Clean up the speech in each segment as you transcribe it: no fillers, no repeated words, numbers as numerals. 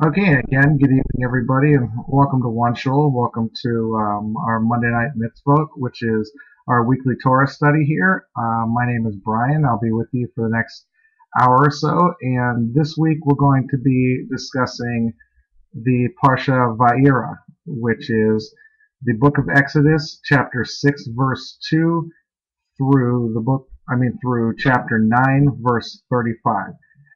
Okay, again, good evening, everybody, and welcome to One Shul. Welcome to our Monday Night Mitzvot, which is our weekly Torah study here. My name is Brian. I'll be with you for the next hour or so, and this week we're going to be discussing the Parshah Vaeira, which is the book of Exodus, chapter 6, verse 2, through chapter 9, verse 35.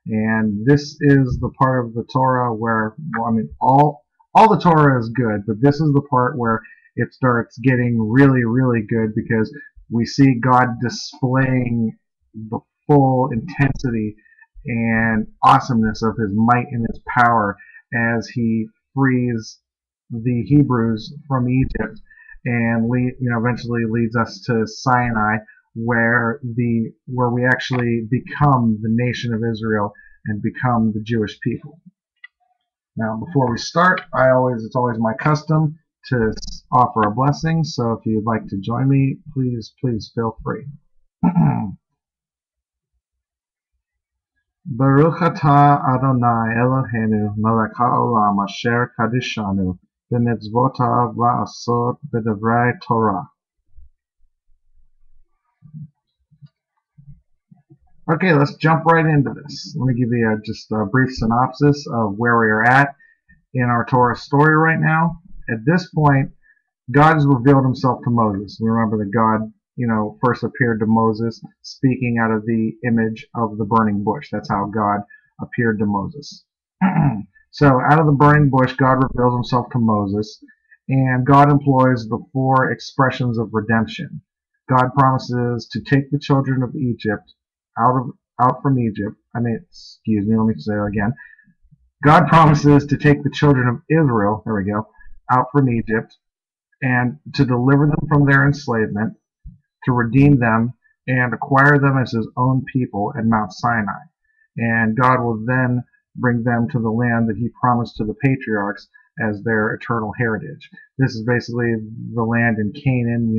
And this is the part of the Torah where, well, all the Torah is good, but this is the part where it starts getting really, really good because we see God displaying the full intensity and awesomeness of His might and His power as He frees the Hebrews from Egypt and eventually leads us to Sinai, where we actually become the nation of Israel and become the Jewish people. Now, before we start, it's always my custom to offer a blessing. So if you'd like to join me, please feel free. Baruch atah Adonai Eloheinu melech haolam asher kadishanu b'mitzvotav la'asot b'divrei Torah. Okay, let's jump right into this. Let me give you just a brief synopsis of where we are at in our Torah story right now. At this point, God has revealed himself to Moses. We remember that God, first appeared to Moses speaking out of the image of the burning bush. That's how God appeared to Moses. So out of the burning bush, God reveals himself to Moses, and God employs the four expressions of redemption. God promises to take the children of Egypt out from Egypt. Excuse me, let me say it again. God promises to take the children of Israel, there we go, out from Egypt and to deliver them from their enslavement, to redeem them and acquire them as his own people at Mount Sinai. And God will then bring them to the land that he promised to the patriarchs as their eternal heritage. This is basically the land in Canaan,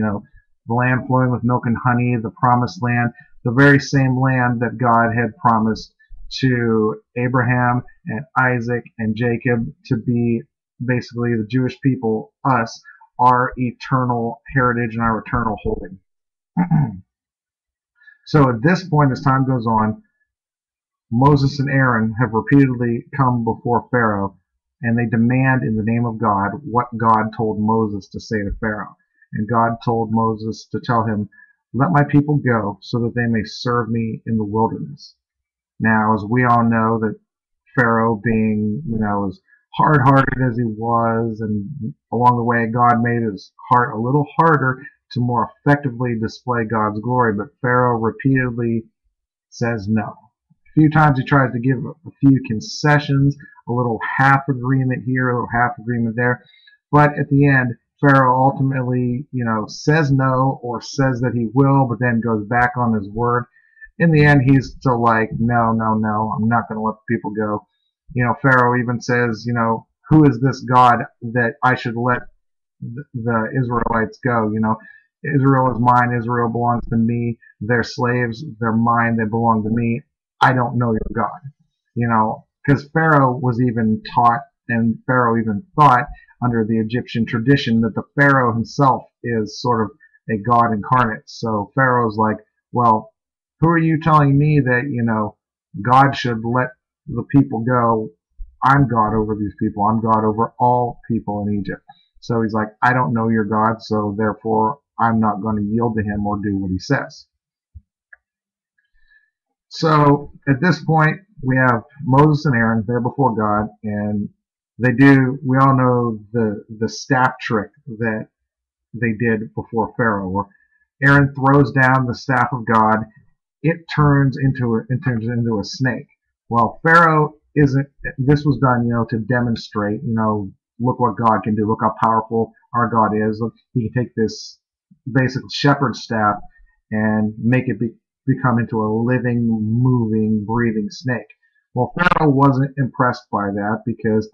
the land flowing with milk and honey, the promised land, the very same land that God had promised to Abraham and Isaac and Jacob to be basically the Jewish people, us, our eternal heritage and our eternal holding. So at this point, as time goes on, Moses and Aaron have repeatedly come before Pharaoh, and they demand in the name of God what God told Moses to say to Pharaoh. And God told Moses to tell him, "Let my people go so that they may serve me in the wilderness." Now, as we all know, that Pharaoh, being, as hard-hearted as he was, and along the way God made his heart a little harder to more effectively display God's glory, but Pharaoh repeatedly says no. A few times he tries to give a few concessions, a little half agreement here, a little half agreement there, but at the end, Pharaoh ultimately, says no or says that he will, but then goes back on his word. In the end, he's still like, no, no, no, I'm not going to let the people go. Pharaoh even says, who is this God that I should let the Israelites go? Israel is mine. Israel belongs to me. They're slaves. They're mine. They belong to me. I don't know your God. Because Pharaoh was even taught, and Pharaoh even thought under the Egyptian tradition that the Pharaoh himself is sort of a God incarnate. So Pharaoh's like, well, who are you telling me that, God should let the people go? I'm God over these people. I'm God over all people in Egypt. So he's like, I don't know your God, so therefore I'm not going to yield to him or do what he says. So at this point, we have Moses and Aaron there before God, and we all know the staff trick that they did before Pharaoh, where Aaron throws down the staff of God. It turns into a snake. Well, Pharaoh isn't. This was done, to demonstrate, look what God can do. Look how powerful our God is. Look, he can take this basic shepherd's staff and make it become into a living, moving, breathing snake. Well, Pharaoh wasn't impressed by that because,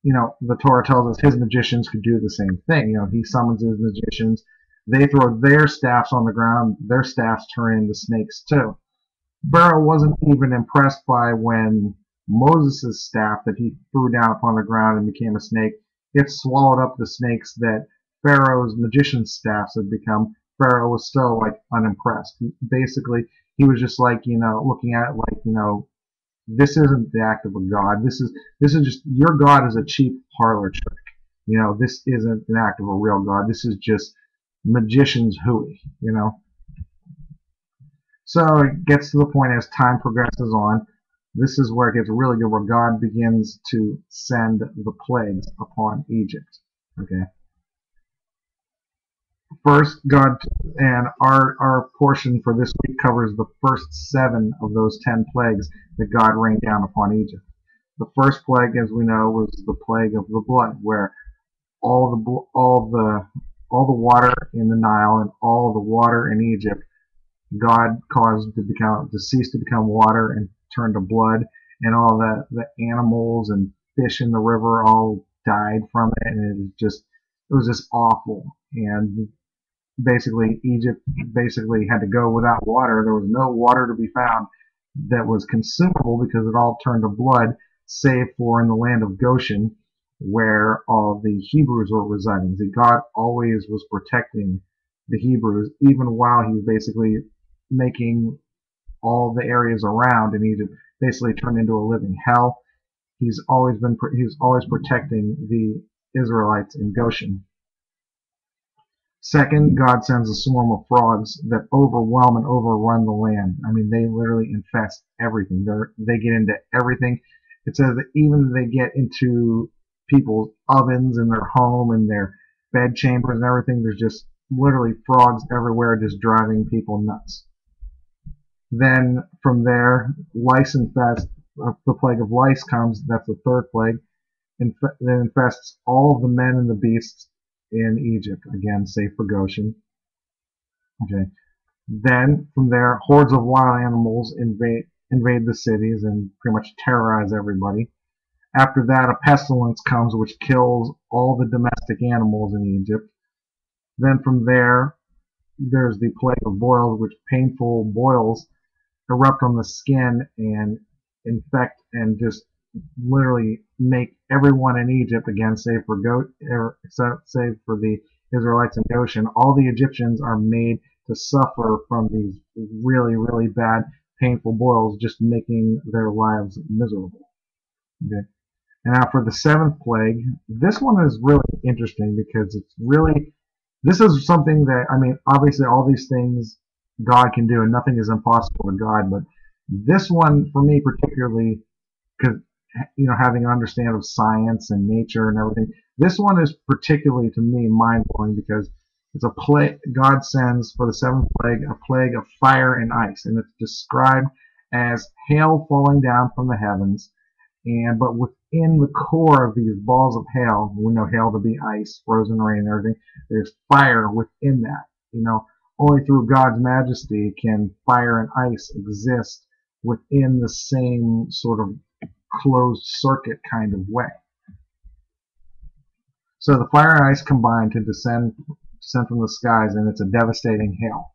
the Torah tells us his magicians could do the same thing. He summons his magicians. They throw their staffs on the ground. Their staffs turn into snakes too. Pharaoh wasn't even impressed by when Moses' staff that he threw down upon the ground and became a snake, it swallowed up the snakes that Pharaoh's magician staffs had become. Pharaoh was still like unimpressed. Basically, he was just like, looking at it like, this isn't the act of a god. This is just, your god is a cheap parlor trick. This isn't an act of a real god. This is just magician's hooey. So it gets to the point as time progresses on. This is where it gets really good, where God begins to send the plagues upon Egypt. Okay. First, God, and our portion for this week covers the first 7 of those 10 plagues that God rained down upon Egypt. The first plague, as we know, was the plague of the blood, where all the water in the Nile and all the water in Egypt, God caused to cease to become water and turn to blood, and all the animals and fish in the river all died from it, and it was just awful. And basically, Egypt had to go without water. There was no water to be found that was consumable because it all turned to blood, save for in the land of Goshen, where all the Hebrews were residing. See, God always was protecting the Hebrews, even while he was basically making all the areas around in Egypt basically turn into a living hell. He's always protecting the Israelites in Goshen. Second, God sends a swarm of frogs that overwhelm and overrun the land. I mean, they literally infest everything. They get into everything. It says that even they get into people's ovens in their home and their bed chambers and everything. There's just literally frogs everywhere, just driving people nuts. Then from there, lice infest. The plague of lice comes. That's the third plague. That infests all of the men and the beasts in Egypt. Again, save for Goshen. Okay. Then from there, hordes of wild animals invade the cities and pretty much terrorize everybody. After that, a pestilence comes which kills all the domestic animals in Egypt. Then from there, there's the plague of boils, which painful boils erupt on the skin and infect and just literally make everyone in Egypt, again, save for the Israelites in Goshen, all the Egyptians are made to suffer from these really, really bad, painful boils, just making their lives miserable. Okay. And now for the 7th plague, this one is really interesting because this is something that, I mean, obviously all these things God can do and nothing is impossible to God, but this one, for me particularly, because, having an understanding of science and nature and everything, this one is particularly, to me, mind-blowing because it's a plague. God sends for the 7th plague a plague of fire and ice, and it's described as hail falling down from the heavens. But within the core of these balls of hail, we know hail to be ice, frozen rain, and everything. There's fire within that. Only through God's majesty can fire and ice exist within the same sort of closed circuit kind of way. So the fire and ice combine to descend from the skies, and it's a devastating hail.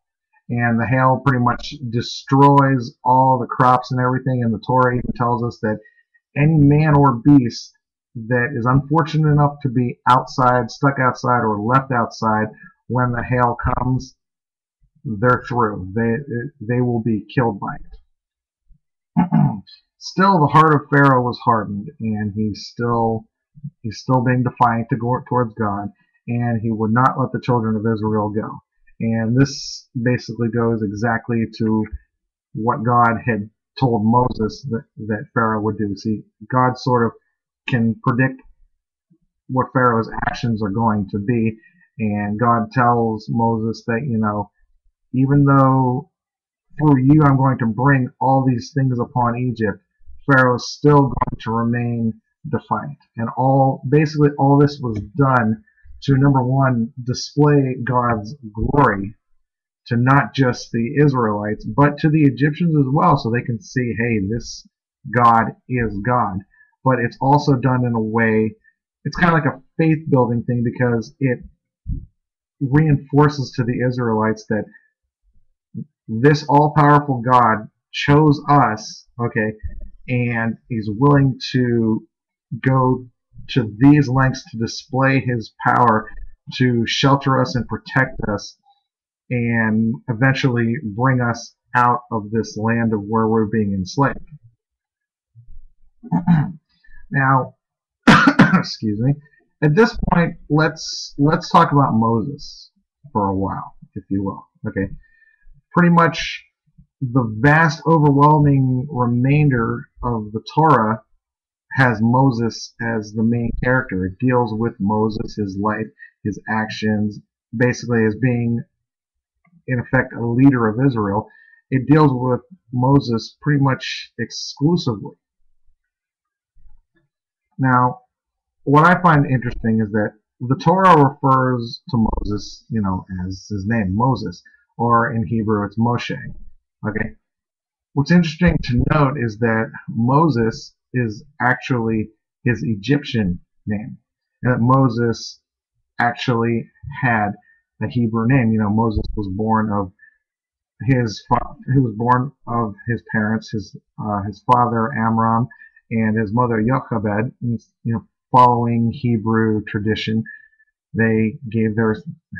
And the hail pretty much destroys all the crops and everything, and the Torah even tells us that any man or beast that is unfortunate enough to be outside, stuck outside, or left outside when the hail comes, they're through. They will be killed by it. Still, the heart of Pharaoh was hardened, and he's still being defiant towards God, and he would not let the children of Israel go. And this basically goes exactly to what God had told Moses that Pharaoh would do. See, God sort of can predict what Pharaoh's actions are going to be, and God tells Moses that, even though through you I'm going to bring all these things upon Egypt, Pharaoh's still going to remain defiant. And basically all this was done to, number one, display God's glory to not just the Israelites, but to the Egyptians as well, so they can see, hey, this God is God. But it's also done in a way, it's kind of like a faith-building thing, because it reinforces to the Israelites that this all-powerful God chose us, okay, and he's willing to go to these lengths to display his power to shelter us and protect us and eventually bring us out of this land of where we're being enslaved. Now, excuse me. At this point, let's talk about Moses for a while, if you will. Okay, pretty much the vast, overwhelming remainder of the Torah has Moses as the main character. It deals with Moses, his life, his actions, basically as being, in effect, a leader of Israel. It deals with Moses pretty much exclusively. Now, what I find interesting is that the Torah refers to Moses, as his name, Moses, or in Hebrew it's Moshe. Okay. What's interesting to note is that Moses is actually his Egyptian name, and that Moses actually had a Hebrew name. Moses was born of his parents, his father Amram and his mother Jochebed. Following Hebrew tradition, they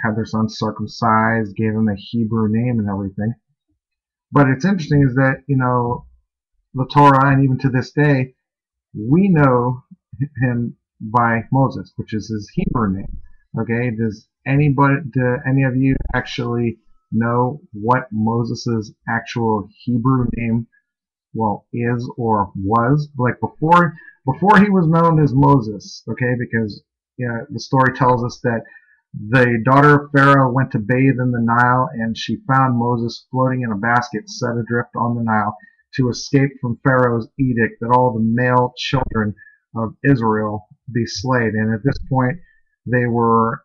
had their son circumcised, gave him a Hebrew name and everything. But it's interesting is that the Torah, and even to this day, we know him by Moses, which is his Hebrew name. Okay, do any of you actually know what Moses's actual Hebrew name is or was, like before he was known as Moses? Okay, because the story tells us that the daughter of Pharaoh went to bathe in the Nile, and she found Moses floating in a basket set adrift on the Nile to escape from Pharaoh's edict that all the male children of Israel be slain. And at this point, they were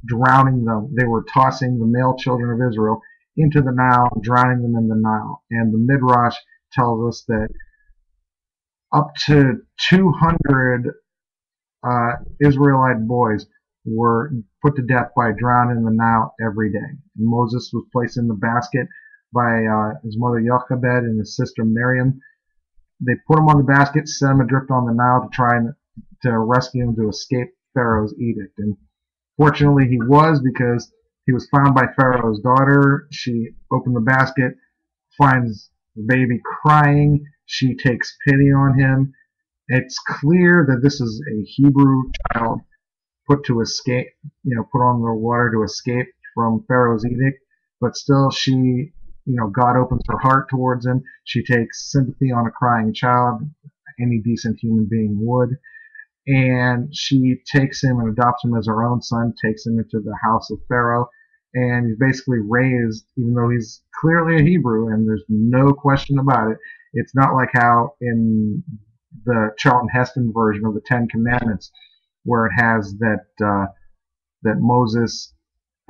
drowning them. They were tossing the male children of Israel into the Nile, drowning them in the Nile. And the Midrash tells us that up to 200 Israelite boys were put to death by drowning in the Nile every day. And Moses was placed in the basket by his mother Jochebed and his sister Miriam. They put him on the basket, set him adrift on the Nile to try to rescue him to escape Pharaoh's edict. And fortunately he was, because he was found by Pharaoh's daughter. She opened the basket, finds the baby crying. She takes pity on him. It's clear that this is a Hebrew child put to escape, put on the water to escape from Pharaoh's edict. But still, God opens her heart towards him. She takes sympathy on a crying child, any decent human being would. And she takes him and adopts him as her own son, takes him into the house of Pharaoh, and he's basically raised, even though he's clearly a Hebrew, and there's no question about it. It's not like how in the Charlton Heston version of the Ten Commandments, where it has that Moses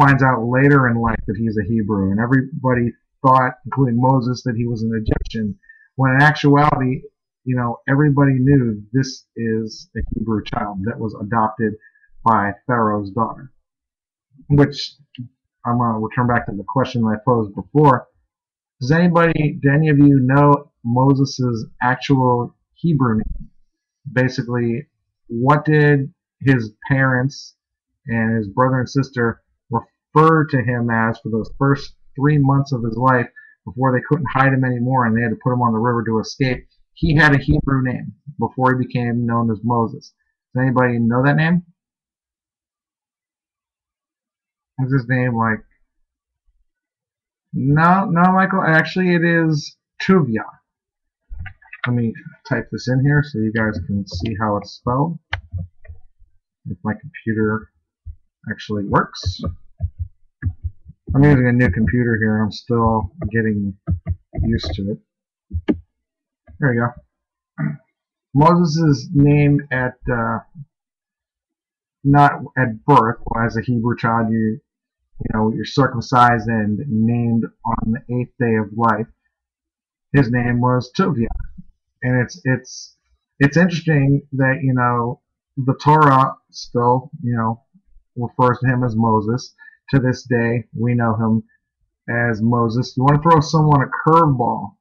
finds out later in life that he's a Hebrew, and everybody thought, including Moses, that he was an Egyptian, when in actuality, everybody knew this is a Hebrew child that was adopted by Pharaoh's daughter. Which, I'm going to return back to the question I posed before. Do any of you know Moses' actual Hebrew name? Basically, what did his parents and his brother and sister refer to him as for those first 3 months of his life before they couldn't hide him anymore and they had to put him on the river to escape? He had a Hebrew name before he became known as Moses. Does anybody know that name? What's his name like? No, Michael. Actually, it is Tuvia. Let me type this in here so you guys can see how it's spelled. If my computer actually works. I'm using a new computer here. I'm still getting used to it. There you go. Moses' name at not at birth, as a Hebrew child, you're circumcised and named on the 8th day of life. His name was Tuvia, and it's interesting that the Torah still refers to him as Moses. To this day, we know him as Moses. You want to throw someone a curveball?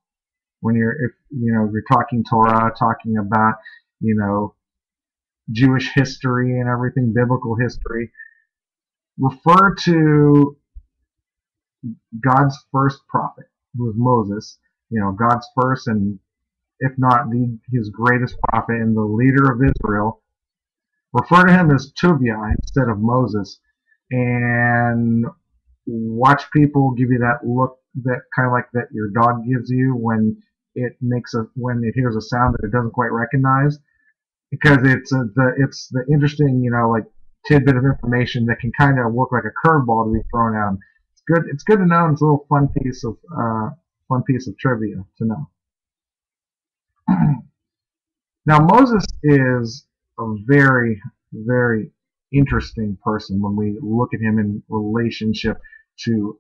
when if you're talking Torah, talking about Jewish history and everything, biblical history, refer to God's first prophet, who was Moses, God's first and if not his greatest prophet and the leader of Israel. Refer to him as Tuvia instead of Moses, and watch people give you that look, that kind of like that your dog gives you when it hears a sound that it doesn't quite recognize, because it's the interesting like tidbit of information that can kind of work like a curveball to be thrown out. It's good to know, and it's a little fun piece of trivia to know. Now Moses is a very, very interesting person when we look at him in relationship to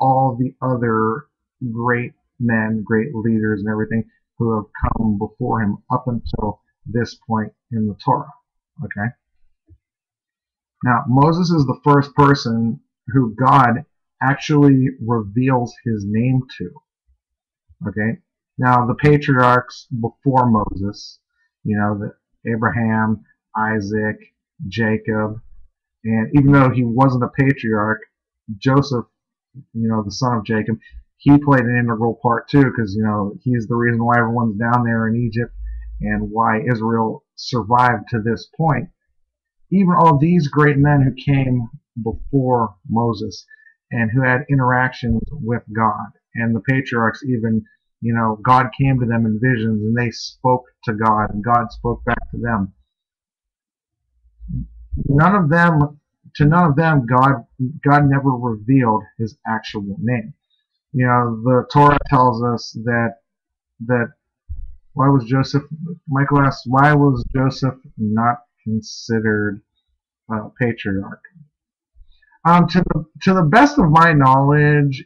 all the other great men, great leaders and everything who have come before him up until this point in the Torah. Okay? Now, Moses is the first person who God actually reveals his name to. Okay? Now, the patriarchs before Moses, the Abraham, Isaac, Jacob, and even though he wasn't a patriarch, Joseph, the son of Jacob, he played an integral part too, because he's the reason why everyone's down there in Egypt and why Israel survived to this point. Even all these great men who came before Moses and who had interactions with God, and the patriarchs even, God came to them in visions and they spoke to God and God spoke back to them. To none of them, God never revealed his actual name. The Torah tells us that why was Joseph? Michael asks, why was Joseph not considered a patriarch? To the best of my knowledge,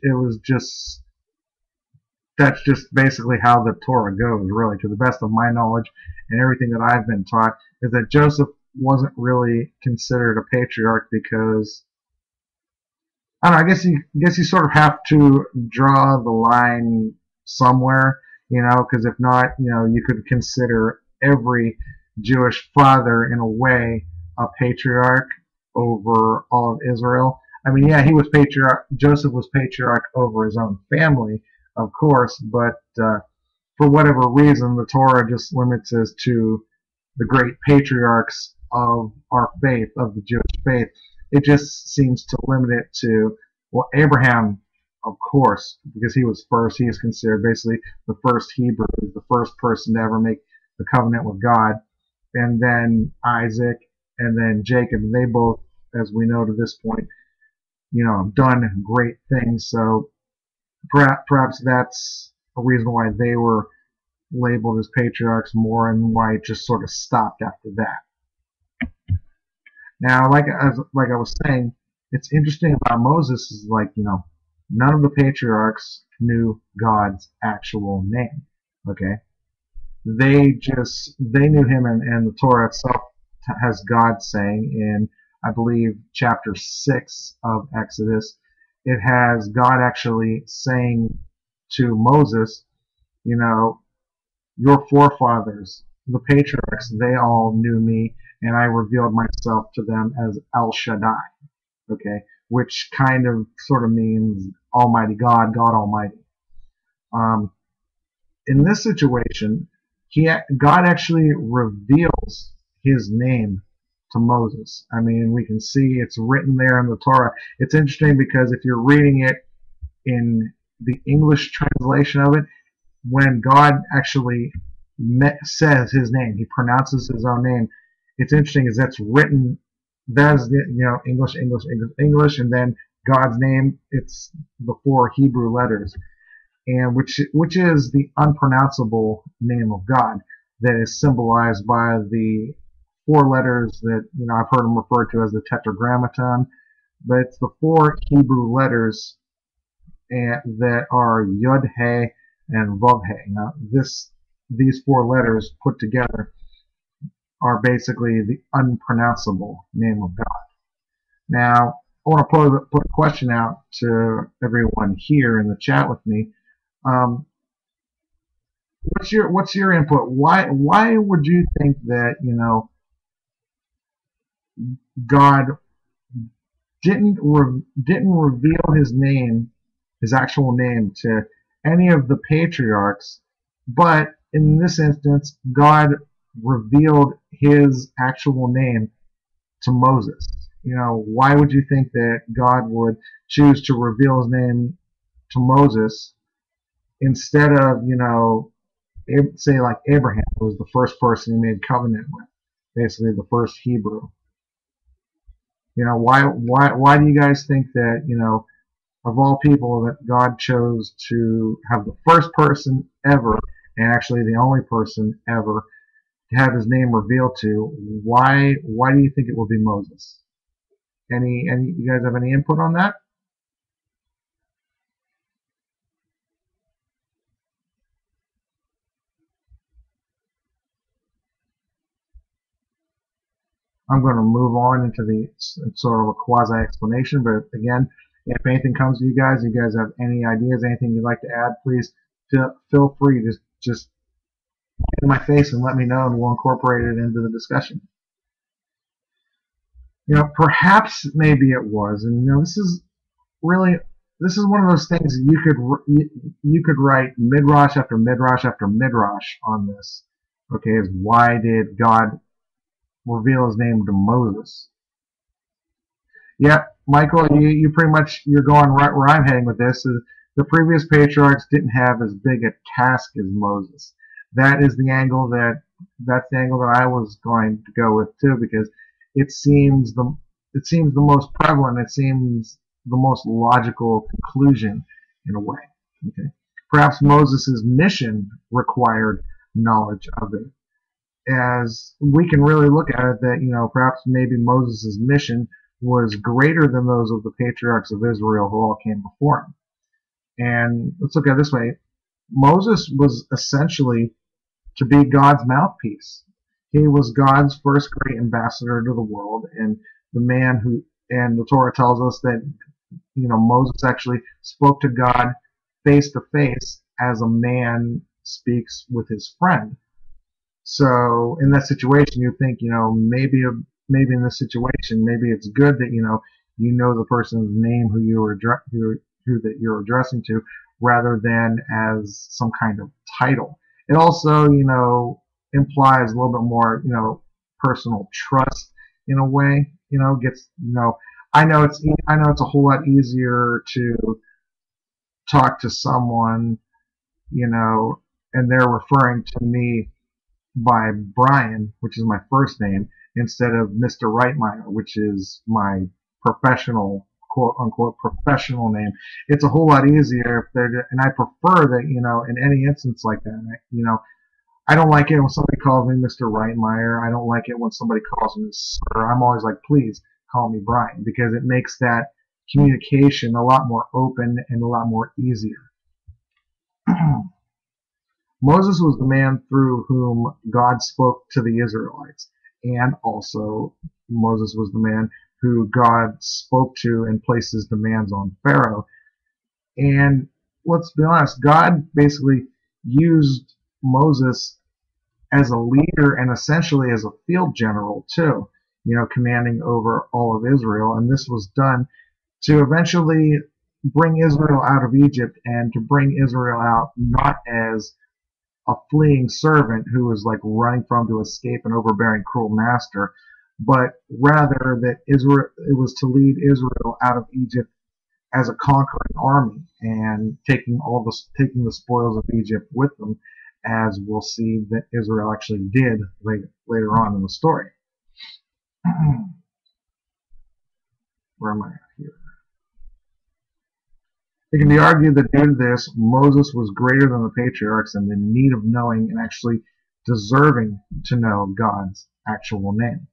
that's just basically how the Torah goes. Really, to the best of my knowledge and everything that I've been taught, is that Joseph wasn't really considered a patriarch because, I don't know, I guess you sort of have to draw the line somewhere, because if not, you could consider every Jewish father in a way a patriarch over all of Israel. I mean, yeah, Joseph was patriarch over his own family, of course, but for whatever reason, the Torah just limits us to the great patriarchs of our faith, of the Jewish faith. It just seems to limit it to, well, Abraham, of course, because he was first. He is considered basically the first Hebrew, the first person to ever make the covenant with God. And then Isaac, and then Jacob. And they both, as we know to this point, done great things. So perhaps that's a reason why they were labeled as patriarchs more, and why it just sort of stopped after that. Now, like I was saying, it's interesting about Moses is none of the patriarchs knew God's actual name. Okay, they knew him, and the Torah itself has God saying in, I believe, chapter 6 of Exodus, it has God actually saying to Moses, your forefathers, the patriarchs, they all knew me, and I revealed myself to them as El Shaddai, okay, which kind of sort of means Almighty God, God Almighty. In this situation, God actually reveals his name to Moses. I mean, we can see it's written there in the Torah. It's interesting because if you're reading it in the English translation of it, when God actually says his name, he pronounces his own name. It's interesting is that's written, that's English, English, English, English, and then God's name, it's the 4 Hebrew letters, and which is the unpronounceable name of God that is symbolized by the 4 letters that I've heard them referred to as the Tetragrammaton, but it's the 4 Hebrew letters that are Yod He and Vav He. Now these 4 letters put together are basically the unpronounceable name of God. Now, I want to put a question out to everyone here in the chat with me. what's your input? Why would you think that God didn't reveal his name, his actual name, to any of the patriarchs, but in this instance, God revealed his actual name to Moses? Why would you think that God would choose to reveal his name to Moses instead of, say like Abraham was the first person he made covenant with, basically the first Hebrew? Why do you guys think that, of all people, that God chose to have the first person ever, and actually the only person ever, to have his name revealed to? Why do you think it will be Moses? Any you guys have any input on that? I'm going to move on into the sort of a quasi explanation, but again, if anything comes to you guys have any ideas, anything you'd like to add, please feel free. Just in my face and let me know, and we'll incorporate it into the discussion. Perhaps maybe it was, and this is one of those things you could write midrash after midrash after midrash on this. Okay, is why did God reveal his name to Moses? Yeah, Michael, you pretty much, you're going right where I'm heading with this. The previous patriarchs didn't have as big a task as Moses. That's the angle that I was going to go with too, because it seems the most prevalent. It seems the most logical conclusion in a way. Okay, perhaps Moses' mission required knowledge of it. As we can really look at it, that perhaps maybe Moses' mission was greater than those of the patriarchs of Israel who all came before him. And let's look at it this way: Moses was essentially to be God's mouthpiece. He was God's first great ambassador to the world, and the Torah tells us that Moses actually spoke to God face to face as a man speaks with his friend. So in that situation, you think, maybe in this situation, maybe it's good that the person's name who that you're addressing to, rather than as some kind of title. It also, implies a little bit more, personal trust in a way. I know it's a whole lot easier to talk to someone, and they're referring to me by Brian, which is my first name, instead of Mr. Reitmeyer, which is my professional, quote unquote, professional name. It's a whole lot easier and I prefer that, in any instance like that, I don't like it when somebody calls me Mr. Reitmeyer. I don't like it when somebody calls me sir. I'm always like, please call me Brian, because it makes that communication a lot more open and a lot more easier. Moses was the man through whom God spoke to the Israelites, and also Moses was the man who God spoke to and placed his demands on Pharaoh. And let's be honest, God basically used Moses as a leader and essentially as a field general too, commanding over all of Israel. And this was done to eventually bring Israel out of Egypt, and to bring Israel out not as a fleeing servant who was like running from to escape an overbearing, cruel master, but rather that it was to lead Israel out of Egypt as a conquering army, and taking the spoils of Egypt with them, as we'll see that Israel actually did later on in the story. Where am I at here? It can be argued that due to this, Moses was greater than the patriarchs in the need of knowing and actually deserving to know God's actual name.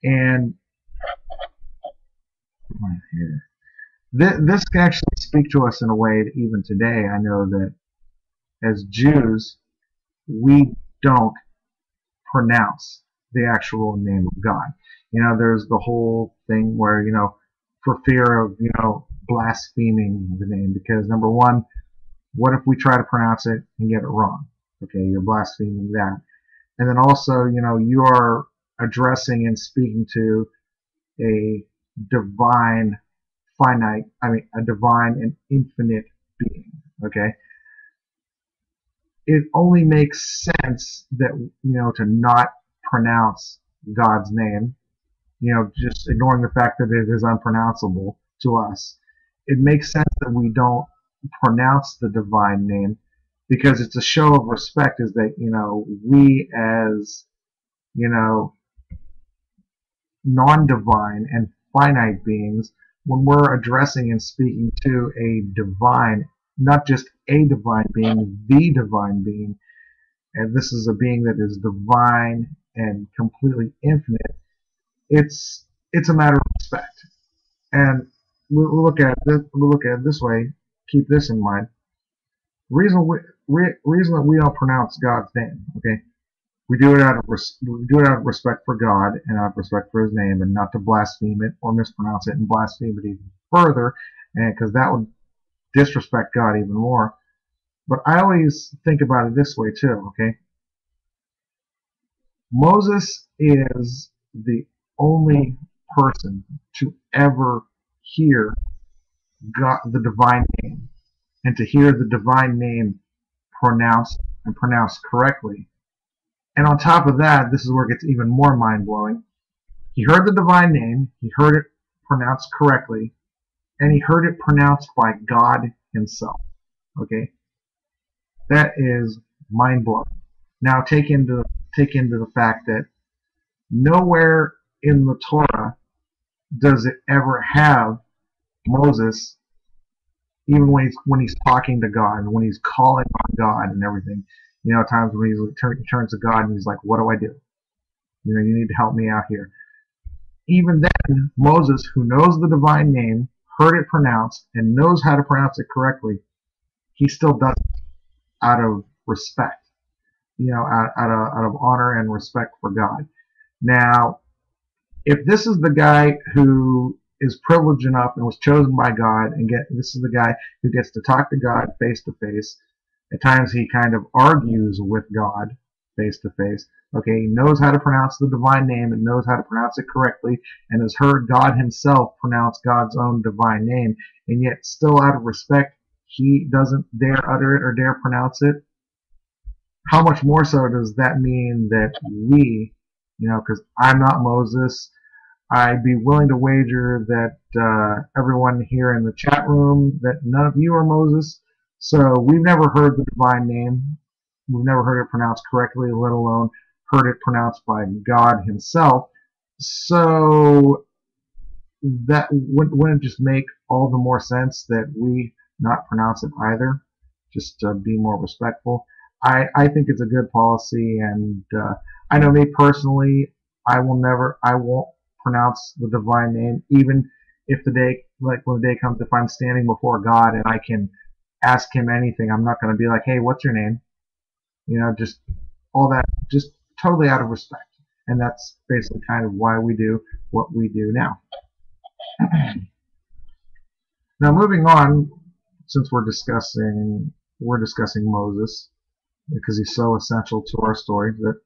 And right here, this can actually speak to us in a way that even today, I know that as Jews, we don't pronounce the actual name of God. There's the whole thing where, for fear of, blaspheming the name, because number one, what if we try to pronounce it and get it wrong? Okay, you're blaspheming that. And then also, you are addressing and speaking to a divine, a divine and infinite being. Okay, it only makes sense that to not pronounce God's name. Just ignoring the fact that it is unpronounceable to us. It makes sense that we don't pronounce the divine name because it's a show of respect. Is that we as you know non-divine and finite beings, when we're addressing and speaking to a divine, not just a divine being, the divine being, and this is a being that is divine and completely infinite, it's a matter of respect. And we'll look at it this way. Keep this in mind. Reason that we don't pronounce God's name, okay? We do it out of respect for God and out of respect for His name, and not to blaspheme it or mispronounce it and blaspheme it even further, and because that would disrespect God even more. But I always think about it this way too, okay? Moses is the only person to ever hear God, the divine name, and to hear the divine name pronounced and pronounced correctly. And on top of that, this is where it gets even more mind-blowing. He heard the divine name, he heard it pronounced correctly, and he heard it pronounced by God Himself. Okay, that is mind-blowing. Now take into the fact that nowhere in the Torah does it ever have Moses, even when he's talking to God, when he's calling on God and everything. At times when he turns to God and he's like, "What do I do? You need to help me out here." Even then, Moses, who knows the divine name, heard it pronounced, and knows how to pronounce it correctly, he still does it out of respect, out of honor and respect for God. Now, if this is the guy who is privileged enough and was chosen by God, and this is the guy who gets to talk to God face to face. At times he kind of argues with God face to face. Okay, he knows how to pronounce the divine name and knows how to pronounce it correctly, and has heard God Himself pronounce God's own divine name, and yet still out of respect he doesn't dare utter it or dare pronounce it. How much more so does that mean that we, because I'm not Moses, I'd be willing to wager that everyone here in the chat room, that none of you are Moses. So we've never heard the divine name. We've never heard it pronounced correctly, let alone heard it pronounced by God Himself. So that wouldn't just make all the more sense that we not pronounce it either, just to be more respectful. I think it's a good policy, and I know me personally, I won't pronounce the divine name, even if when the day comes, if I'm standing before God and I can ask Him anything, I'm not going to be like, "Hey, what's your name?" Just all that, just totally out of respect. And that's basically kind of why we do what we do now. Now, moving on, since we're discussing Moses, because he's so essential to our story, that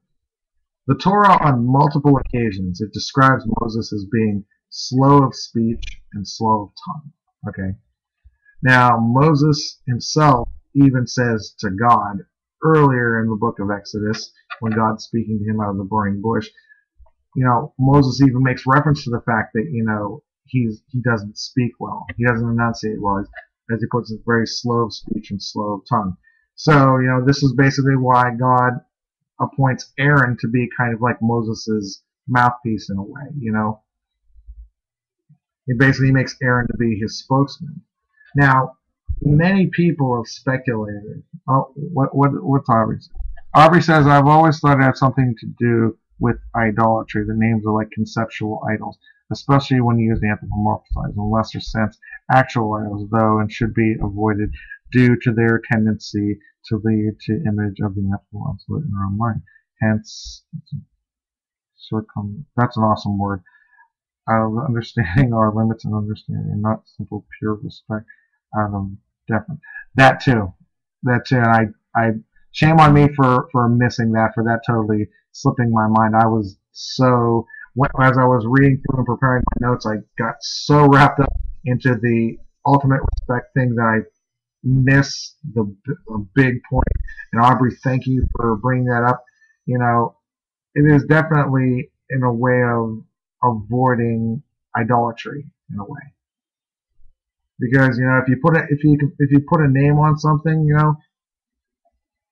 the Torah on multiple occasions, it describes Moses as being slow of speech and slow of tongue. Okay. Now, Moses himself even says to God earlier in the book of Exodus, when God's speaking to him out of the burning bush, Moses even makes reference to the fact that, he doesn't speak well. He doesn't enunciate well. As he puts it, very slow of speech and slow of tongue. So, this is basically why God appoints Aaron to be kind of like Moses' mouthpiece in a way, He basically makes Aaron to be his spokesman. Now, many people have speculated. Oh, what's Aubrey? Aubrey says, "I've always thought it had something to do with idolatry. The names are like conceptual idols, especially when used anthropomorphized. In a lesser sense, actual idols, though, and should be avoided due to their tendency to lead to image of the ineffable absolute in our own mind. Hence, that's an awesome word. Out of understanding our limits and understanding, and not simple pure respect out of deference." That too. And shame on me for missing that, for that totally slipping my mind. I was so, as I was reading through and preparing my notes, I got so wrapped up into the ultimate respect thing that I missed the big point. And Aubrey, thank you for bringing that up. You know, it is definitely in a way of avoiding idolatry in a way, because if you put a name on something,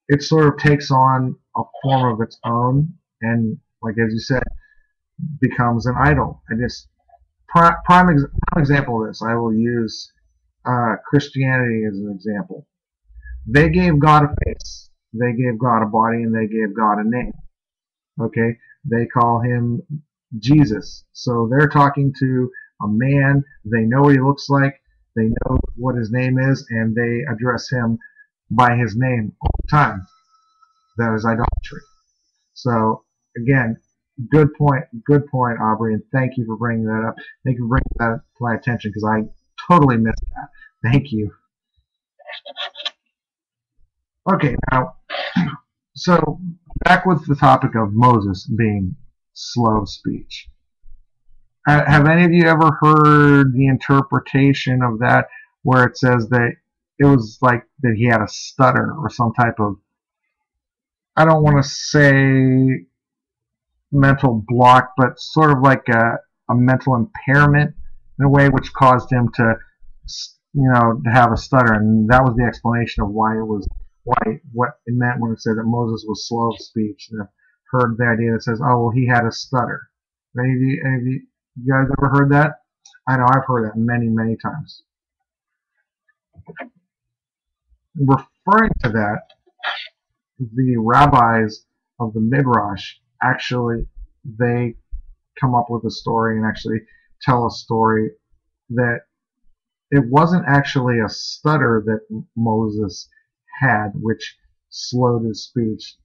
it sort of takes on a form of its own, and like as you said, becomes an idol. And just prime example of this, I will use Christianity as an example. They gave God a face, they gave God a body, and they gave God a name. Okay, they call him Jesus. So they're talking to a man. They know what he looks like. They know what his name is, and they address him by his name all the time. That is idolatry. So again, good point, Aubrey, and thank you for bringing that up. Thank you for bringing that to my attention, because I totally missed that. Thank you. Okay, now, so back with the topic of Moses being slow of speech. Have any of you ever heard the interpretation of that, where it says that it was like that he had a stutter or some type of, I don't want to say mental block, but sort of like a mental impairment in a way, which caused him to, to have a stutter, and that was the explanation of what it meant when it said that Moses was slow of speech. And I've heard the idea that says, oh well, he had a stutter. Any of you guys ever heard that? I know I've heard that many times. Referring to that, the rabbis of the Midrash actually, they come up with a story and actually tell a story that it wasn't actually a stutter that Moses had which slowed his speech.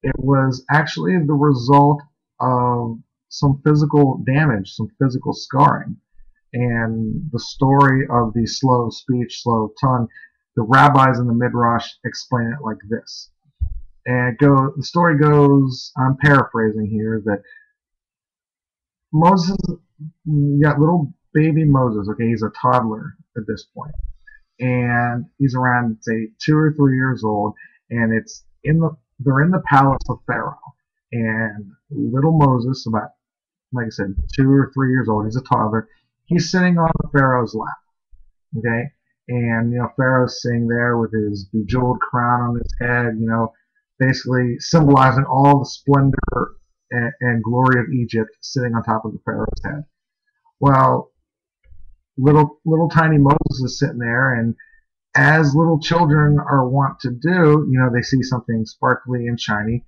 It was actually the result of some physical damage, some physical scarring. And the story of the slow speech, slow tongue, the rabbis in the Midrash explain it like this. And the story goes, I'm paraphrasing here, that Moses, you got little baby Moses, okay, he's a toddler at this point, and he's around, say, 2 or 3 years old, and they're in the palace of Pharaoh, and little Moses, about, like I said, 2 or 3 years old, he's a toddler, he's sitting on the Pharaoh's lap, okay, and Pharaoh's sitting there with his bejeweled crown on his head, basically symbolizing all the splendor and glory of Egypt sitting on top of the Pharaoh's head. Well, little tiny Moses is sitting there, and as little children are wont to do, they see something sparkly and shiny.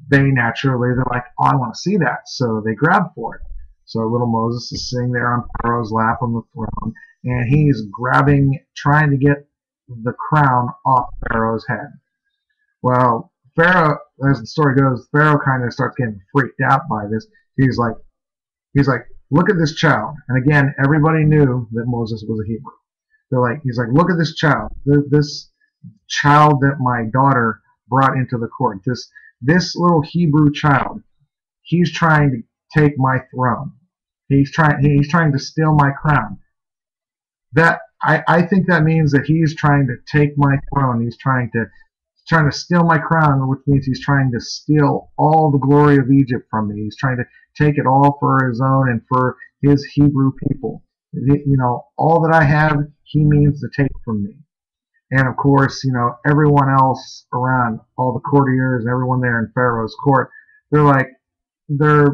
They're like, oh, I want to see that. So they grab for it. So little Moses is sitting there on Pharaoh's lap on the throne, and he's trying to get the crown off Pharaoh's head. Well, Pharaoh, as the story goes, Pharaoh kind of starts getting freaked out by this. He's like, look at this child. And again, everybody knew that Moses was a Hebrew. He's like, look at this child. This child that my daughter brought into the court. This little Hebrew child. He's trying to take my throne. He's trying to steal my crown. I think that means that he's trying to take my throne. He's trying to steal my crown, which means he's trying to steal all the glory of Egypt from me. He's trying to take it all for his own and for his Hebrew people. All that I have, he means to take from me. And of course, everyone else around, all the courtiers and everyone there in Pharaoh's court, they're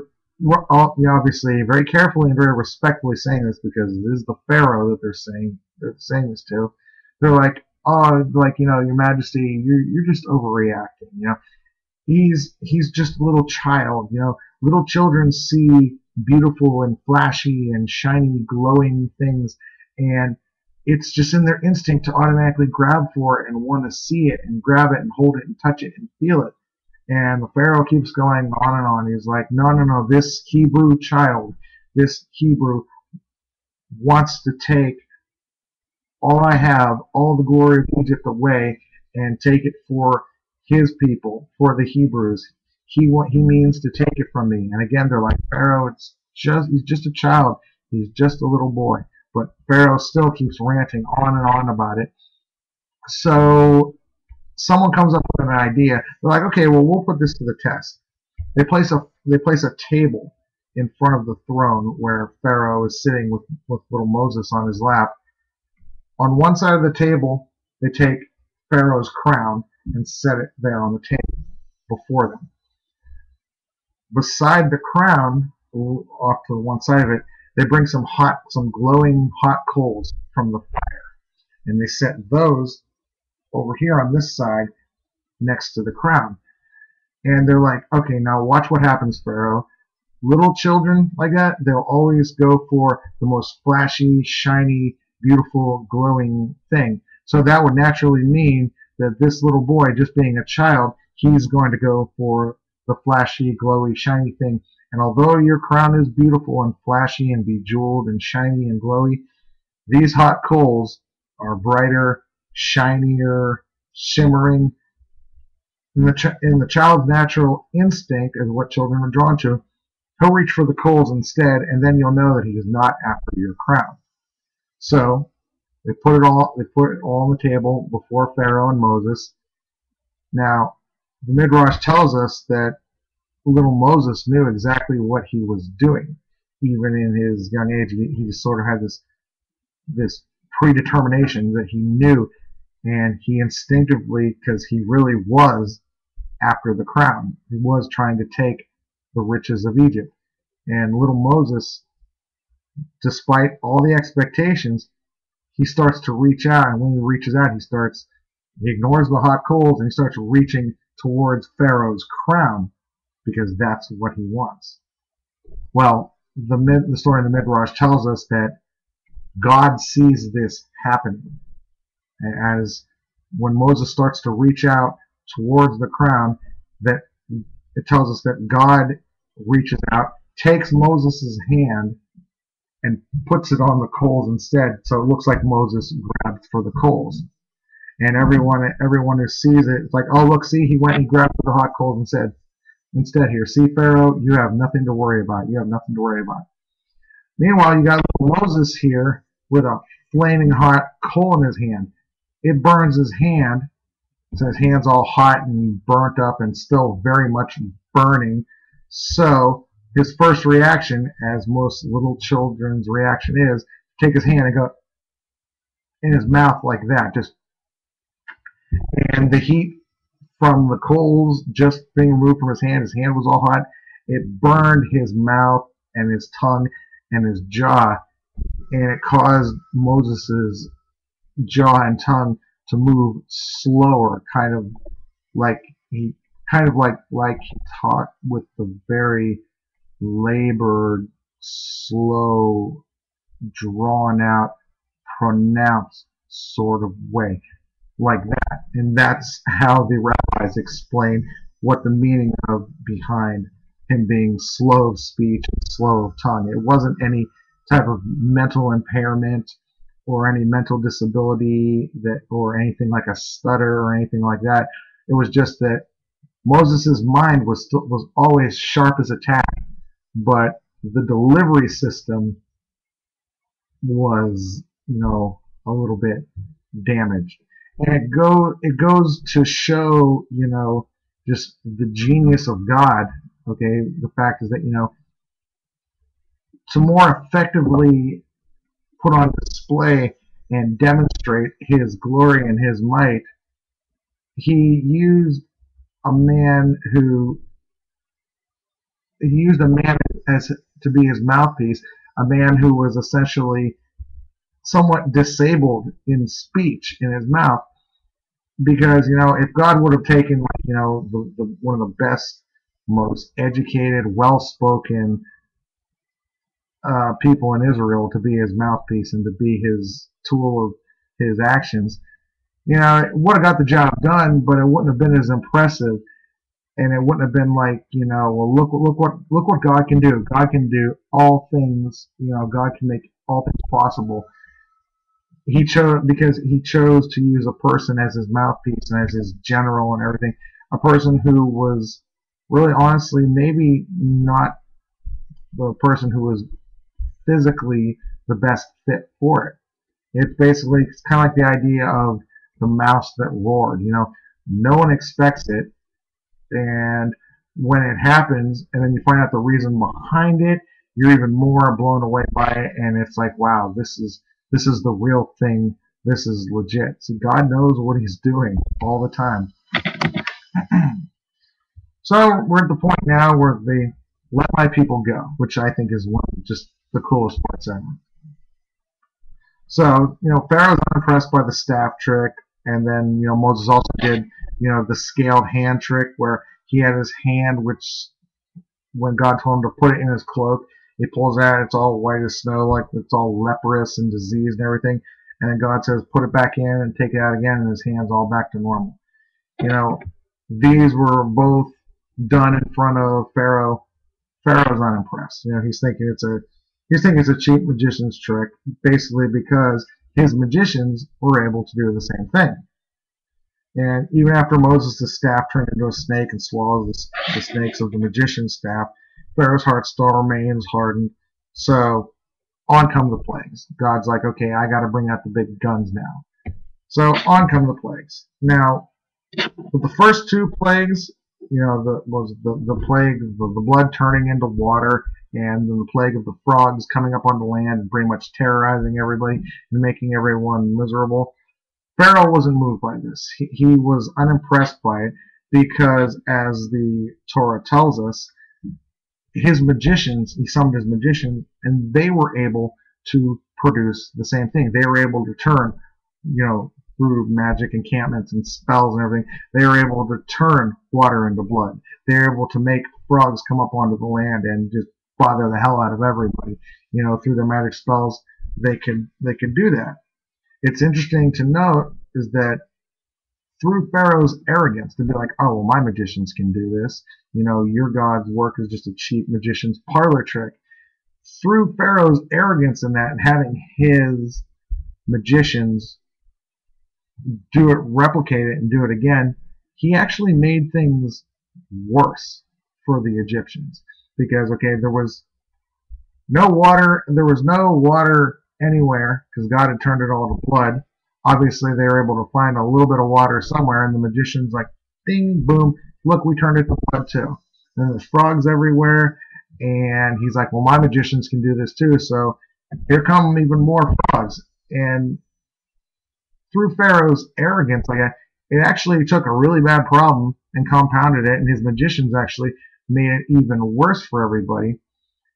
obviously very carefully and very respectfully saying this, because this is the Pharaoh that they're saying this to. They're like, oh, Your Majesty, you're just overreacting. He's just a little child. Little children see beautiful and flashy and shiny, glowing things, and it's just in their instinct to automatically grab for it and want to see it and grab it and hold it and touch it and feel it. And the Pharaoh keeps going on and on. He's like, no, this Hebrew child, this Hebrew wants to take all I have, all the glory of Egypt away, and take it for his people, for the Hebrews. He means to take it from me. And again, they're like, Pharaoh, he's just a child. He's just a little boy. But Pharaoh still keeps ranting on and on about it. So someone comes up with an idea. They're like, okay, well, we'll put this to the test. They place a table in front of the throne where Pharaoh is sitting with little Moses on his lap. On one side of the table, they take Pharaoh's crown and set it there on the table before them. Beside the crown, off to one side of it, they bring some glowing hot coals from the fire, and they set those over here on this side next to the crown. And they're like, okay, now watch what happens, Pharaoh. Little children like that, they'll always go for the most flashy, shiny, beautiful, glowing thing. So that would naturally mean that this little boy, just being a child, he's going to go for the flashy, glowy, shiny thing. And although your crown is beautiful and flashy and bejeweled and shiny and glowy, these hot coals are brighter, shinier, shimmering. In the child's natural instinct, is what children are drawn to, he'll reach for the coals instead, and then you'll know that he is not after your crown. So they put it all on the table before Pharaoh and Moses. Now, the Midrash tells us that little Moses knew exactly what he was doing. Even in his young age, he just sort of had this predetermination that he knew, and he instinctively, because he really was after the crown, he was trying to take the riches of Egypt. And little Moses, despite all the expectations, he starts to reach out, and when he reaches out, he ignores the hot coals and he starts reaching towards Pharaoh's crown, because that's what he wants. Well, the story in the Midrash tells us that God sees this happening. As when Moses starts to reach out towards the crown, that it tells us that God reaches out, takes Moses' hand, and puts it on the coals instead, so it looks like Moses grabbed for the coals. And everyone who sees it, it's like, oh look, see, he went and grabbed for the hot coals and said, instead here, see, Pharaoh, you have nothing to worry about. You have nothing to worry about. Meanwhile, you got little Moses here with a flaming hot coal in his hand. It burns his hand, so his hand's all hot and burnt up and still very much burning. So his first reaction, as most little children's reaction is, take his hand and go in his mouth like that, and the heat from the coals just being removed from his hand was all hot. It burned his mouth and his tongue and his jaw, and it caused Moses's jaw and tongue to move slower, kind of like he talked with the very labored, slow, drawn out, pronounced sort of way, like that. And that's how the rabbis explain what the meaning behind him being slow of speech and slow of tongue. It wasn't any type of mental impairment or any mental disability or anything like a stutter or anything like that. It was just that Moses' mind was always sharp as a tack, but the delivery system was, a little bit damaged. And it goes to show, just the genius of God. Okay, the fact is that, to more effectively put on display and demonstrate his glory and his might, he used a man as to be his mouthpiece, a man who was essentially somewhat disabled in speech in his mouth, because if God would have taken one of the best, most educated, well-spoken people in Israel to be his mouthpiece and to be his tool of his actions, it would have got the job done, but it wouldn't have been as impressive, and it wouldn't have been like, well, look what God can do. God can do all things. God can make all things possible. Because he chose to use a person as his mouthpiece and as his general and everything. a person who was really honestly maybe not the person who was physically the best fit for it. It's kind of like the idea of the mouse that roared. No one expects it, and when it happens, and then you find out the reason behind it, you're even more blown away by it, and it's like, wow, this is the real thing. This is legit. See, God knows what He's doing all the time. So we're at the point now where they let my people go, which I think is one of just the coolest parts ever. So, Pharaoh's unimpressed by the staff trick, and then, Moses also did, the scaled hand trick where he had his hand, which when God told him to put it in his cloak, he pulls it out, it's all white as snow, like it's all leprous and diseased and everything, and then God says, put it back in and take it out again, and his hand's all back to normal. These were both done in front of Pharaoh. Pharaoh's unimpressed. He's thinking it's a cheap magician's trick, basically because his magicians were able to do the same thing. And even after Moses' staff turned into a snake and swallows the snakes of the magician's staff, Pharaoh's heart still remains hardened. So on come the plagues. God's like, okay, I got to bring out the big guns now. So on come the plagues. Now, with the first two plagues, the plague of the blood turning into water, and then the plague of the frogs coming up on the land and pretty much terrorizing everybody and making everyone miserable. Pharaoh wasn't moved by this. He was unimpressed by it because, as the Torah tells us, he summoned his magicians, and they were able to produce the same thing. They were able to turn, through magic encampments and spells and everything, they were able to turn water into blood. They were able to make frogs come up onto the land and just bother the hell out of everybody. Through their magic spells, they could do that. It's interesting to note is that through Pharaoh's arrogance, to be like, oh, well, my magicians can do this. Your God's work is just a cheap magician's parlor trick. Through Pharaoh's arrogance in that and having his magicians do it, replicate it, and do it again, he actually made things worse for the Egyptians. Because, okay, there was no water anywhere because God had turned it all to blood. Obviously, they were able to find a little bit of water somewhere, and the magician's like, ding, boom, look, we turned it to blood too. And there's frogs everywhere, and he's like, well, my magicians can do this too, so here come even more frogs. And through Pharaoh's arrogance, it actually took a really bad problem and compounded it, and his magicians actually made it even worse for everybody.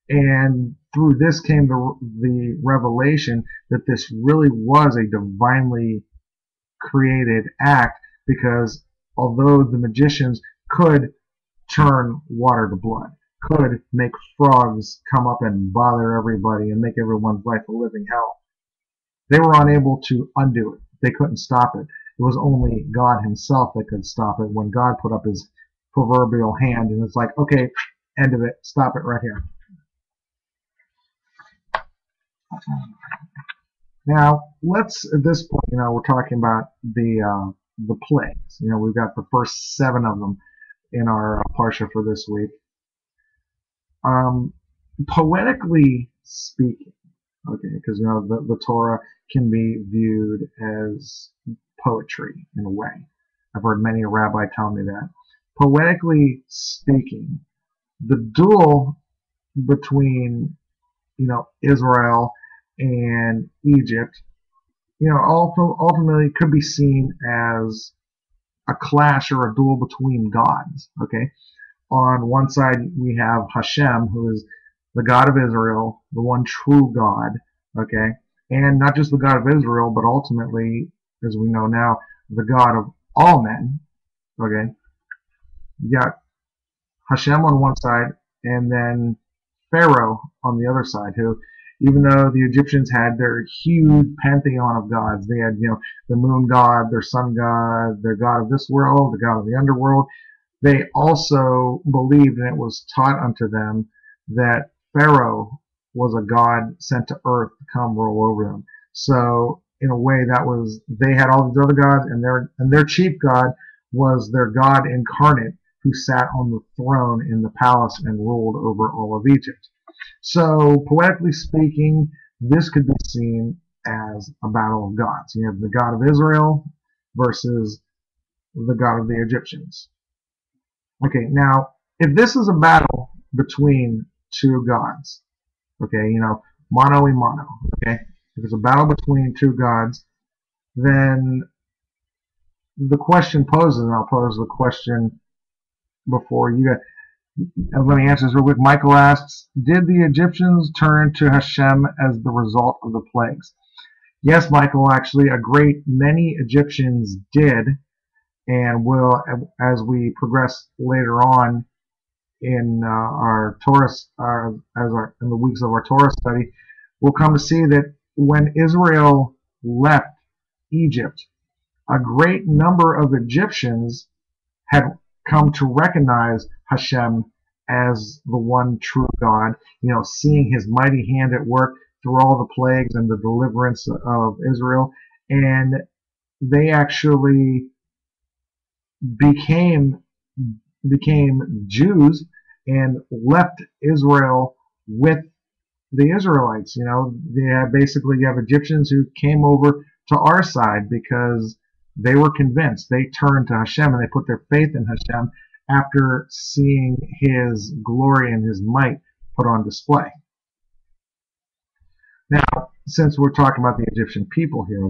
And through this came the revelation that this really was a divinely created act, because although the magicians could turn water to blood, could make frogs come up and bother everybody and make everyone's life a living hell, they were unable to undo it. They couldn't stop it. It was only God himself that could stop it when God put up his proverbial hand and it's like, okay, end of it, stop it right here. Now, at this point, we're talking about the plagues. We've got the first 7 of them in our Parsha for this week. Poetically speaking, okay, because the Torah can be viewed as poetry in a way. I've heard many a rabbi tell me that. Poetically speaking, the duel between Israel and Egypt, ultimately could be seen as a clash or a duel between gods. Okay, on one side we have Hashem, who is the God of Israel, the one true God. Okay, and not just the God of Israel, but ultimately, as we know now, the God of all men. Okay, you got Hashem on one side, and then Pharaoh on the other side, who, even though the Egyptians had their huge pantheon of gods, they had, the moon god, their sun god, their god of this world, the god of the underworld, they also believed, and it was taught unto them, that Pharaoh was a god sent to earth to come roll over them. So, in a way, they had all these other gods, and their chief god was their God incarnate who sat on the throne in the palace and ruled over all of Egypt. So, poetically speaking, this could be seen as a battle of gods. You have the God of Israel versus the God of the Egyptians. Okay, now, if this is a battle between two gods, okay, mano a mano, okay, if it's a battle between two gods, then the question poses, and I'll pose the question before you guys. Let me answer this real quick. Michael asks, did the Egyptians turn to Hashem as the result of the plagues? Yes, Michael, actually, a great many Egyptians did, and will, as we progress later on in our Torah, in the weeks of our Torah study, we'll come to see that when Israel left Egypt, a great number of Egyptians had come to recognize Hashem as the one true God, seeing his mighty hand at work through all the plagues and the deliverance of Israel, and they actually became Jews and left Israel with the Israelites. Basically you have Egyptians who came over to our side because they were convinced. They turned to Hashem and they put their faith in Hashem after seeing his glory and his might put on display. Now, since we're talking about the Egyptian people here,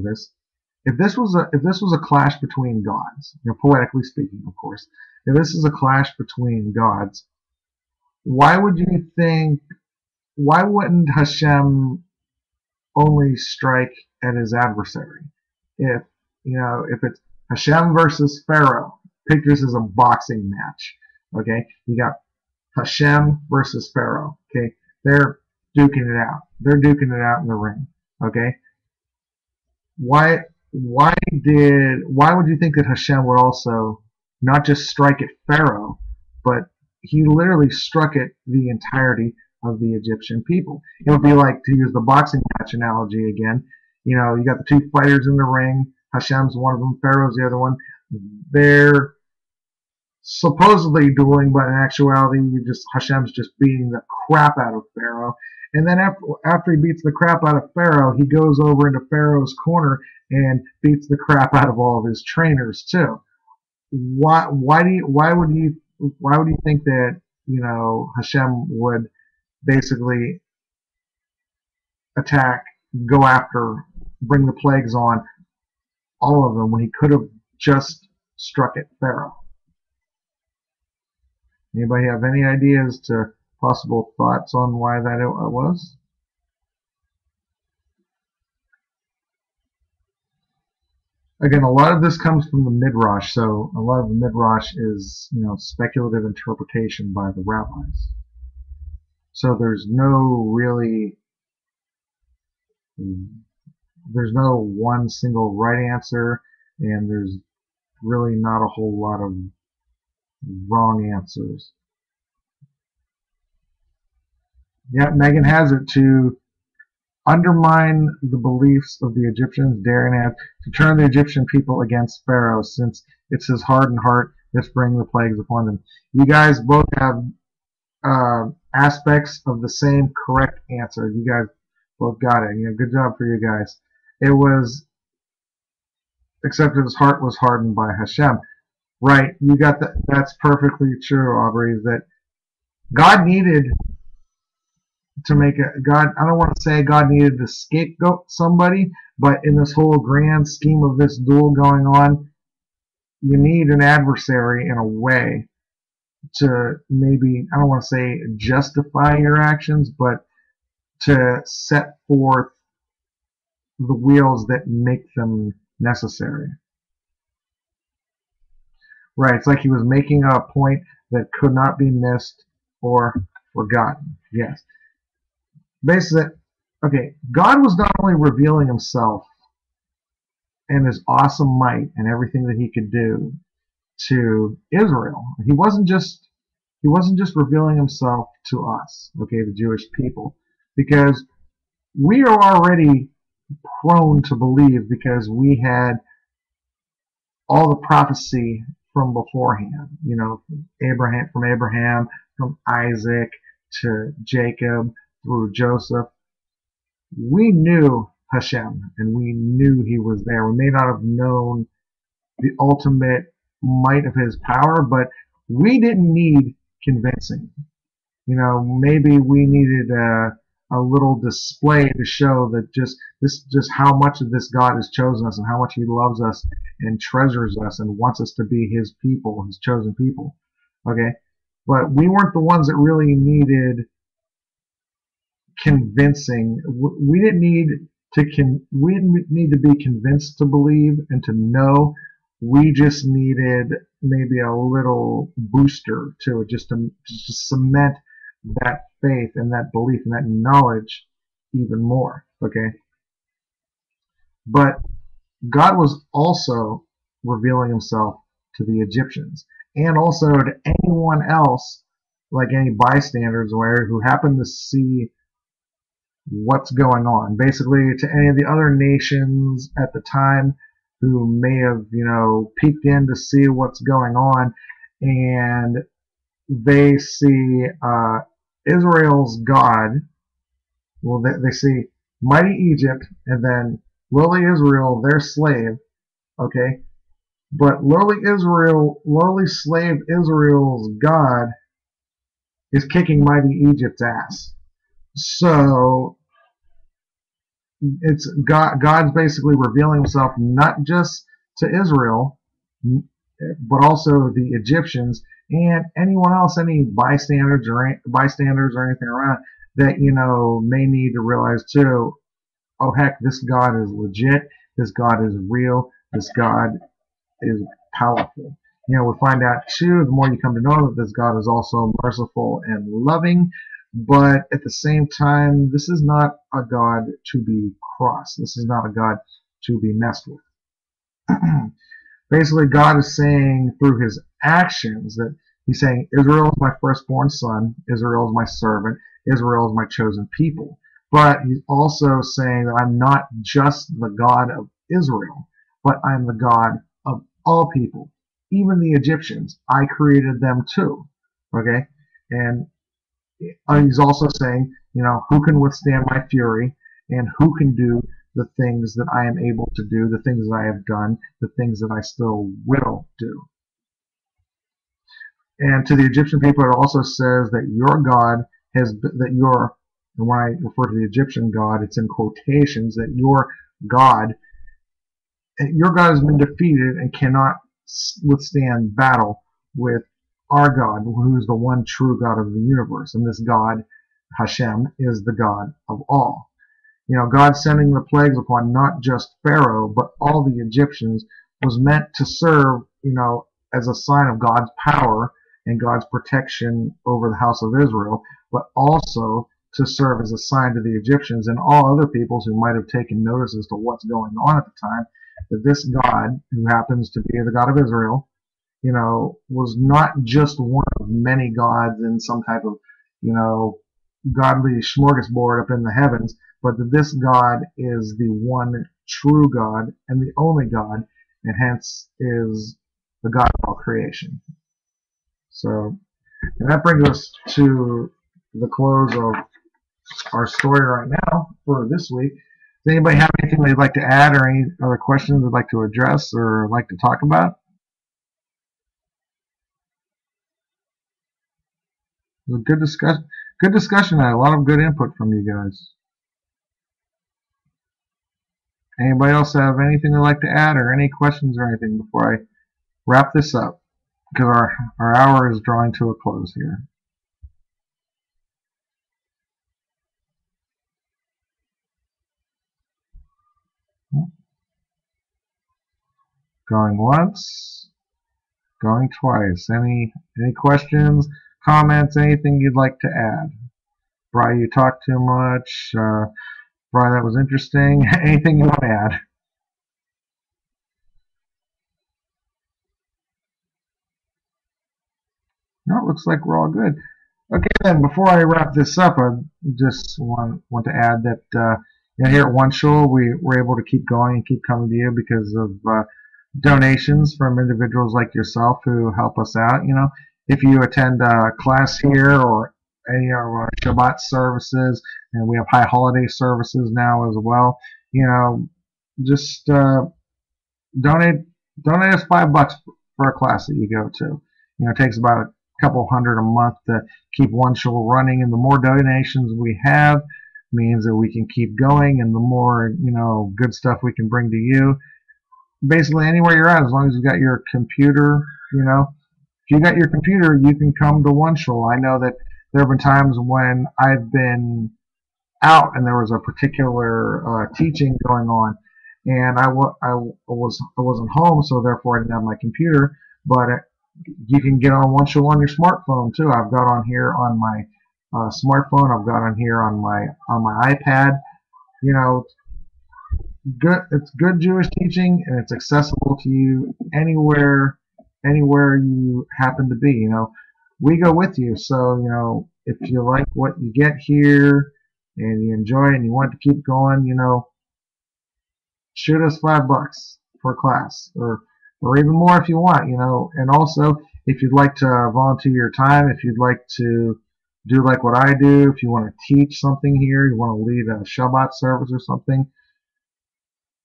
if this was a clash between gods, poetically speaking, of course, if this is a clash between gods, why wouldn't Hashem only strike at his adversary? If it's Hashem versus Pharaoh, pick this as a boxing match. Okay, you got Hashem versus Pharaoh. Okay, they're duking it out. They're duking it out in the ring. Okay, why would you think that Hashem would also not just strike at Pharaoh, but he literally struck at the entirety of the Egyptian people? It would be like, to use the boxing match analogy again, you got the two fighters in the ring. Hashem's one of them, Pharaoh's the other one. They're supposedly dueling, but in actuality, Hashem's just beating the crap out of Pharaoh. And then after he beats the crap out of Pharaoh, he goes over into Pharaoh's corner and beats the crap out of all of his trainers too. Why would you think that Hashem would basically attack, go after, bring the plagues on all of them when he could have just struck at Pharaoh? Anybody have any ideas to possible thoughts on why that was? Again, a lot of this comes from the Midrash, so a lot of the Midrash is, speculative interpretation by the rabbis. So there's no one single right answer, and there's really not a whole lot of wrong answers. Yeah, Megan has it: to undermine the beliefs of the Egyptians, daring to turn the Egyptian people against Pharaoh, since it's his hardened heart that's bringing the plagues upon them. You guys both have aspects of the same correct answer. You guys both got it. Good job for you guys. It was, except that his heart was hardened by Hashem. Right, you got that. That's perfectly true, Aubrey. Is that God needed to make God? I don't want to say God needed to scapegoat somebody, but in this whole grand scheme of this duel going on, you need an adversary in a way to maybe, I don't want to say justify your actions, but to set forth the wheels that make them necessary. Right, it's like he was making a point that could not be missed or forgotten. Yes. Basically, okay, God was not only revealing himself and his awesome might and everything that he could do to Israel. He wasn't just revealing himself to us, okay, the Jewish people, because we are already prone to believe, because we had all the prophecy from beforehand. From Abraham, from Isaac to Jacob through Joseph. We knew Hashem, and we knew He was there. We may not have known the ultimate might of His power, but we didn't need convincing. Maybe we needed a little display to show that just how much of this God has chosen us and how much He loves us and treasures us and wants us to be His people, His chosen people. Okay, but we weren't the ones that really needed convincing. We didn't need to be convinced to believe and to know. We just needed maybe a little booster to it, just to cement that faith and that belief and that knowledge even more. Okay, but God was also revealing Himself to the Egyptians and also to anyone else, like any bystanders or who happened to see what's going on. Basically, to any of the other nations at the time who may have, peeked in to see what's going on, and they see Israel's God. Well, they see mighty Egypt, and then lowly Israel, their slave. Okay, but lowly slave Israel's God is kicking mighty Egypt's ass. So it's God's basically revealing Himself not just to Israel, but also the Egyptians and anyone else, any bystanders or anything around that may need to realize too. Oh heck, this God is legit. This God is real. This God is powerful. We find out too, the more you come to know that this God is also merciful and loving. But at the same time, this is not a God to be crossed. This is not a God to be messed with. Basically, God is saying through His actions that He's saying, Israel is my firstborn son, Israel is my servant, Israel is my chosen people. But He's also saying that I'm not just the God of Israel, but I'm the God of all people, even the Egyptians. I created them too. Okay? And He's also saying, who can withstand my fury, and who can do the things that I am able to do, the things that I have done, the things that I still will do. And to the Egyptian people, it also says that your God and when I refer to the Egyptian God, it's in quotations, that your God has been defeated and cannot withstand battle with our God, who is the one true God of the universe. And this God, Hashem, is the God of all. God sending the plagues upon not just Pharaoh, but all the Egyptians was meant to serve, as a sign of God's power and God's protection over the house of Israel, but also to serve as a sign to the Egyptians and all other peoples who might have taken notice as to what's going on at the time, that this God, who happens to be the God of Israel, was not just one of many gods in some type of, godly smorgasbord up in the heavens, but that this God is the one true God and the only God, and hence is the God of all creation. So, and that brings us to the close of our story right now for this week. Does anybody have anything they'd like to add, or any other questions they'd like to address or like to talk about? It was a good discussion. Good discussion. A lot of good input from you guys. Anybody else have anything they'd like to add, or any questions or anything before I wrap this up? Because our hour is drawing to a close here. Going once, going twice. Any questions, comments, anything you'd like to add? Brian, you talked too much. Brian, that was interesting. Anything you want to add? No, it looks like we're all good. Okay, then, before I wrap this up, I just want to add that here at One Shul, we were able to keep going and keep coming to you because of donations from individuals like yourself who help us out. If you attend a class here or any of our Shabbat services, and we have high holiday services now as well, just donate donate us $5 for a class that you go to. It takes about a couple hundred a month to keep one show running, and the more donations we have means that we can keep going, and the more good stuff we can bring to you. Basically, anywhere you're at, as long as you've got your computer, if you got your computer, you can come to one show. I know that there have been times when I've been out and there was a particular teaching going on, and I wasn't home, so therefore I didn't have my computer. But you can get on one show on your smartphone too. I've got on here on my smartphone. I've got on here on my iPad. You know, it's good Jewish teaching, and it's accessible to you anywhere you happen to be. We go with you, so if you like what you get here and you enjoy it and you want to keep going, shoot us $5 for class, or even more if you want. And also, if you'd like to volunteer your time, if you'd like to do like what I do, if you want to teach something here, you want to lead a Shabbat service or something,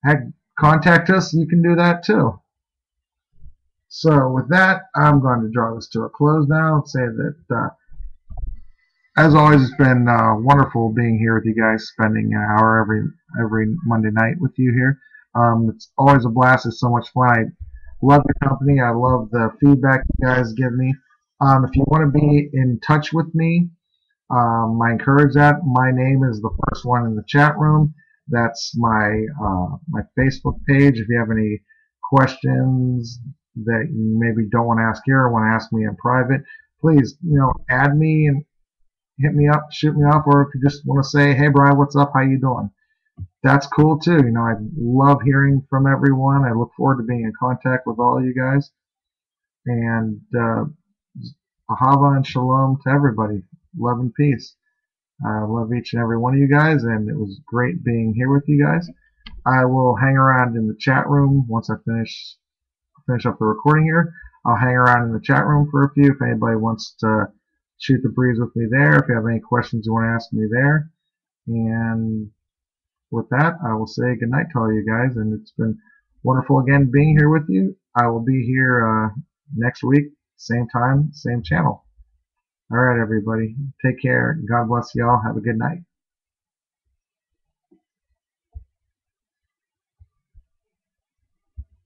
heck, contact us. You can do that too. So with that, I'm going to draw this to a close now and say that as always, it's been wonderful being here with you guys, spending an hour every Monday night with you here. It's always a blast. It's so much fun. I love your company. I love the feedback you guys give me. If you want to be in touch with me, I encourage that. My name is the first one in the chat room. That's my Facebook page. If you have any questions that you maybe don't want to ask here or want to ask me in private, please, add me and hit me up, shoot me off, or if you just want to say, hey Brian, what's up, how you doing? That's cool too. I love hearing from everyone. I look forward to being in contact with all of you guys. And ahava and shalom to everybody. Love and peace. I love each and every one of you guys, and it was great being here with you guys. I will hang around in the chat room once I finish up the recording here. I'll hang around in the chat room for a few if anybody wants to shoot the breeze with me there, if you have any questions you want to ask me there. And with that, I will say goodnight to all you guys, and it's been wonderful again being here with you. I will be here next week, same time, same channel. All right, everybody. Take care. God bless you all. Have a good night.